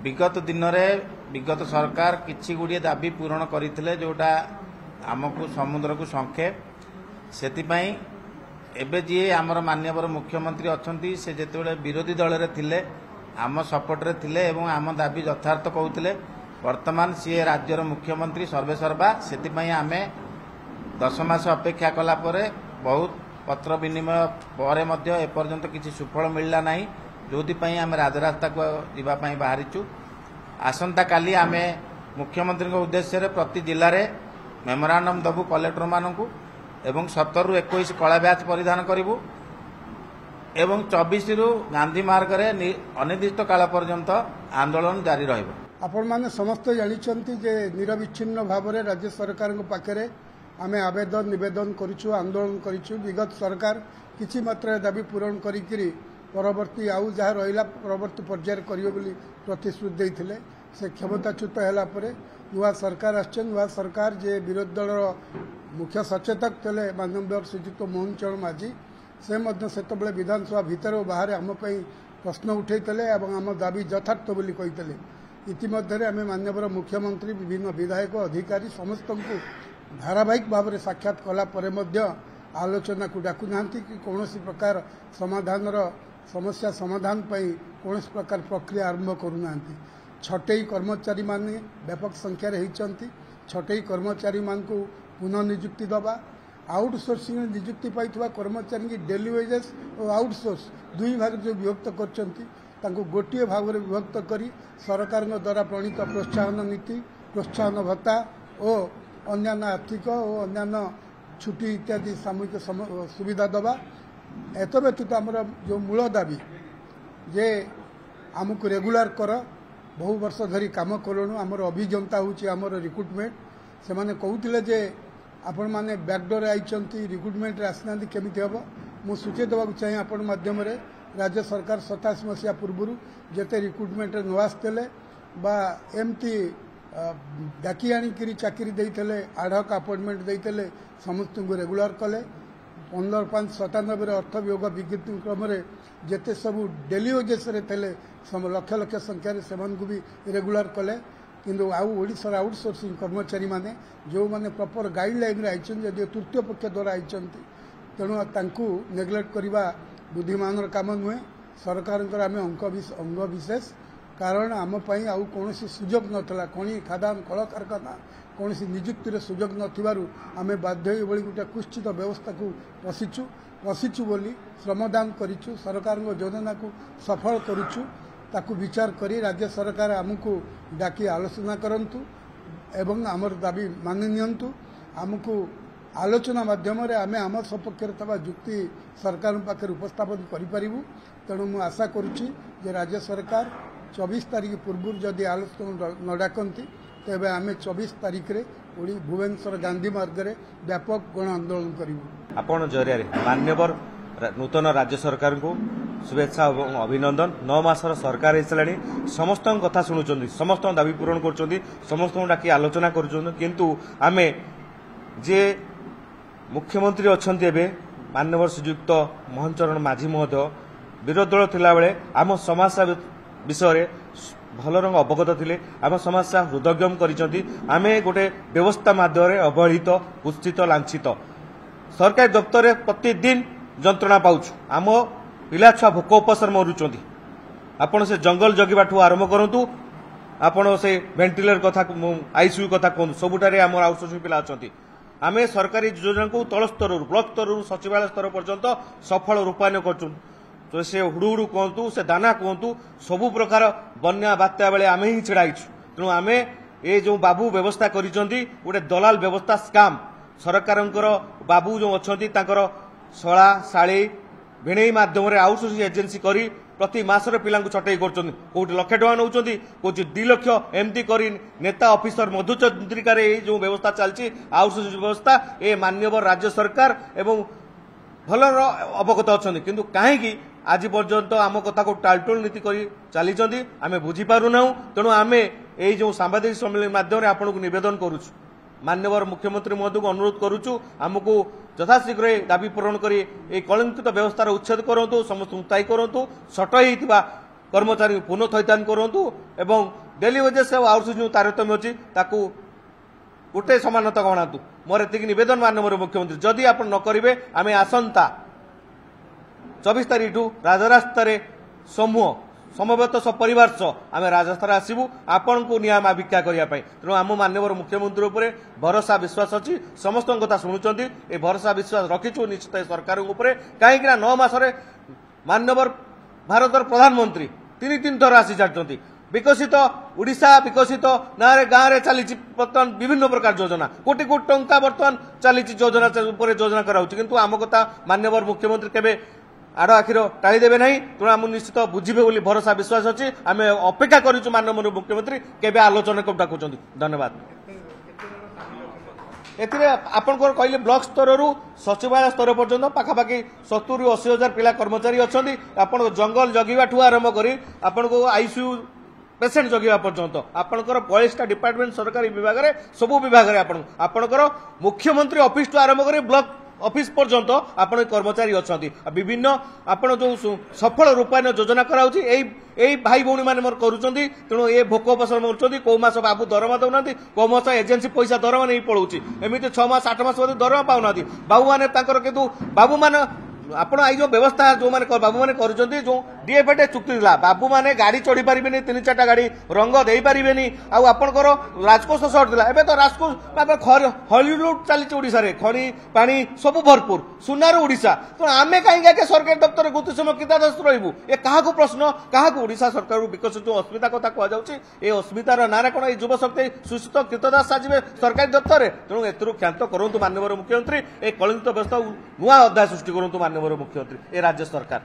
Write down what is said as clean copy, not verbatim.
विगत दिन में विगत सरकार किछि गुड़िए दाबी पूरण करते जोटा आमको समुद्र को संखे से एबे जी आमर माननीय मुख्यमंत्री अच्छा से जिते विरोधी दल में थिले आम सपोर्टे थिले एवं आम दाबी यथार्थ कहते वर्तमान सी राज्यर मुख्यमंत्री सर्वेसर्वा से आम 10 मास अपेक्षा कला परे बहुत पत्र विनिमय पर एपर्यंत किसी सुफल मिलला नहीं जो आम राजरास्ता को जावाई बाहरीचु आसंता काली आम मुख्यमंत्री उद्देश्य प्रति जिले में मेमोरांडम दबु कलेक्टर मानू एवं 17 ରୁ 21 कला बैच परिधान करूँ एवं 24 रु गांधी मार्ग में अनिर्दिष्ट काल पर्यंत आंदोलन जारी रहिबो। आपण माने समस्त जानिछंती जे निरविच्छिन्न भाव में राज्य सरकार पाखे आमे आवेदन निवेदन करिछु आंदोलन करिछु विगत सरकार किछि मात्रा दाबी पूरण करिकिरी परवर्ती आउ जहाँ रहिला परवर्ती पर्यायर करियो बोली प्रतिश्रुति देइथिले से क्षमताच्युत हैला परे नुआ सरकार आछन नुआ सरकार जे विरोधी दल मुख्य सचेतक थे माननीय श्रीजुक्त मोहन चरण माझी से सेतबे विधानसभा भितर और बाहर आम प्रश्न उठे आम दाबी यथार्थ बोली कही इतिमध्य आम माननीय मुख्यमंत्री विभिन्न विधायक अधिकारी समस्त को धारावाहिक भाव में साक्षात कलापर आलोचना को डाकू ना कि कौन प्रकार समाधान समस्या समाधान कौन प्रकार प्रक्रिया आरंभ करूना छटई कर्मचारी माने व्यापक संख्यार होती छटई कर्मचारी मान को पुनः निजुक्ति दबा आउटसोर्सिंग निजुक्ति पाई कर्मचारी की डेली वेजेस और आउटसोर्स दुई भाग जो विभक्त कर गोटे भाग में विभक्त कर सरकार द्वारा प्रणीत प्रोत्साहन नीति प्रोत्साहन भत्ता और अन्यान्य आर्थिक और अन्यान्य छुट्टी इत्यादि सामूहिक सुविधा दबा एत व्यतीत आमर जो मूल दाबी जे आमको रेगुलार कर बहु वर्ष धरी काम कलुणु आमर अभियंता होची आमर रिक्रुटमेंट से माने कहते जे आपण माने बैकडोर आइचंती रिक्रुटमेंट आसना केमिति हम मु सूचय देवाक चाहिए आपण माध्यम रे राज्य सरकार 27 मसीहा पूर्व जेते रिक्रुटमेंट न आसते बा एमती डाकी आनिकी चाकरी देते आडहक अपॉइंटमेंट देते समस्त को रेगुलर कले 15/5/97 अर्थ वियोग विज्ञप्ति क्रम जेते सबू डेली वेजेस थे लक्ष लक्ष संख्यार से भी रेगुलर कले किंतु ओडिशार आउटसोर्सिंग कर्मचारी माने जो माने प्रॉपर गाइडलाइन रे आइछन यदि तृतीय पक्ष द्वारा आइछंती तेणु तांकू नेग्लेक्ट करवा बुद्धिमान काम नुहे सरकार आम अंग विशेष कारण आम आउ कौन सुजोग नाला खनि खादान कल कारखाना कौन निजुक्तिर सुजोग नथिबारु आमे बाध्य एभली गोटे कुश्चित व्यवस्था को पशिचु बोली श्रमदान करिछु सरकार योजना को सफल करुछु ताकू विचार करी राज्य सरकार आमको डाकी आलोचना करंतु एवं आमर दाबी मानि नियंतु आमको आलोचना माध्यम आमे आम सपक्ष जुक्ति सरकार पाखे उपस्थापन करिपारिबु तेणु मु आशा करुछि जे राज्य सरकार 24 तारीख पूर्व जदि आलोचना न डाकती तेबे आमे 24 तारीख रे भुवनेश्वर गांधी मार्ग रे व्यापक गण आंदोलन करिबु। आपण जरिया मान्यवर नूतन राज्य सरकार को शुभेच्छा और अभिनंदन 9 मासर सरकार होसानी समस्त कथा शुणुंट समस्त दाबी पूरण कर समस्त डाकी आलोचना किंतु आमे जे मुख्यमंत्री अच्छा मान्यवर श्रीजुक्त मोहन चरण माझी महोदय विरोधी दल थिला बेले आम समस्या विषय भल रंग अवगत थे आम समस्या हृदयंगम करें गोटे व्यवस्था माध्यम अवहेलित कुत्सित लांछित सरकारी दफ्तर में प्रतिदिन जंत्रणा पाउछु आम पिला छुआ भोक उपसर मरुंच आपण से जंगल जगिबा ठू आरंभ करंतु आपण से वेंटिलेटर कथा आईसीयू कथा कहूँ सबुठारे आम आउटसोर्सिंग पिला अच्छा आम सरकारी योजना को तल स्तर ब्लॉक स्तर सचिवालय स्तर पर्यंत सफल रूपायन कर तो से हुडुहुडु कहतु से दाना कहतु सबु प्रकार बन्या बात्या बेले आम ही छिड़ाइछु तेणु आम ये जो बाबू व्यवस्था करिसेंती गोटे दलाल व्यवस्था स्काम सरकार बाबू जो अच्छा शला शाड़ी भिणई माध्यम आउटसोर्सिंग एजेन्सी करी प्रति मासर पिला छटई कर कौटी लक्षे टका नौ कौच 2 लाख एमती कर नेता ऑफिसर मधुचंद्रिकार जो व्यवस्था चलती आउटसोर्सिंग व्यवस्था ए मान्यवर राज्य सरकार एवं भल अवगत अच्छा किंतु कहीं आज पर्यंत आम कथा को टालटोल नीति कर चली आम बुझीपारूना तेणु आम ये जो सांबादिक सम्मेलन माध्यम आपको नवेदन करुछु मान्यवर मुख्यमंत्री महोदय को अनुरोध करुछु आमको यथाशीघ्र दाबी पूरण कर कलंकित व्यवस्थार उच्छेद करूँ समस्त मुताई करूँ सटई कर्मचारी पुनः थैथान करूँ एवं डेली वेजेस और आउटसोर्सिंग जो तारतम्य अच्छी ताकू गोटे समानता गणातु मोर एतिक नवेदन माननीय मुख्यमंत्री जदि आप न करेंगे आम आसंता 24 तारीख राजरास्तार समूह समवेत सपरिवार सह आम राजस्थान आसबू आपण को नियम भिक्षा करने तेणु आम माननीय मुख्यमंत्री उपर भरोसा विश्वास अच्छी समस्त कथा शुणुंट ए भरोसा विश्वास रखीचु निश्चित सरकार कहीं 9 मासरे माननीय भारत प्रधानमंत्री 3 थर आसी सारी विकसित ओडिशा विकसित गाँव में चली बर्तमान विभिन्न प्रकार योजना कोटी कोटी टंका बर्तमान चली योजना कराऊँ किंतु आम कथा माननीय मुख्यमंत्री केवे आड़ आखिर टाळीदेवे ना तेणु आम निश्चित बुझे बोली भरोसा विश्वास अच्छी आम अपेक्षा करूँ माननीय मुख्यमंत्री केवे आलोचना को डाकुं धन्यवाद एथिरे आपनकर कहले ब्लॉक स्तर सचिवालय स्तर पर्यंत पाखापाखि 70-80 हजार पिला कर्मचारी अच्छा आपण जंगल जगिवा ठू आरंभ करी आपण को आईसीयू पेसेंट जगिवा पर्यंत आपणकर 42टा डिपार्टमेंट सरकारी विभाग रे सबु विभाग रे आपणकर मुख्यमंत्री ऑफिस टू आरंभ करी ब्लॉक ऑफिस पर्यंत आपण कर्मचारी अच्छा विभिन्न आपण जो सफल रूपायन योजना कराउची एई भाई भौणी माने मोर करूचंदी तेणु ए भोक उपशम करूचंदी को मास बाबू दरमा दउनांती को मास एजेंसी पैसा दरमा नहीं पड़ुची एमिति 6 मास 8 मास दरमा पाउनांती बाबू माने तांकर किंतु बाबू माने आपण आई जो व्यवस्था जो माने बाबू माने करूचंदी जो डीएफए चुक्ति दिला बाबू माने गाड़ी चढ़ी पारिबेनी 3-4टा गाड़ी रंग देई पारिबेनी आ आपणकर राजकोष सर्ट दिला एबे तो राजकोष हॉलीवुड चली ओडिसा रे खणी पानी सब भरपूर सुनार ओडिसा तो आमे काहे के सरकारी दफ्तर गुति समय कितादस्त रहबू ए काहा को प्रश्न काहा को ओडिसा सरकार विकसित जो अस्मिता कथा कह जाउची ए अस्मितार नारा कोन ए युवा शक्ति सुस्थित कितादास साजिबे सरकारी दफ्तर तेणु एतरु ख्यात करंतु माननीय मुख्यमंत्री ए कलिंग व्यवस्था नुआ अध्याय सृष्टि करंतु माननीय मुख्यमंत्री ए राज्य सरकार।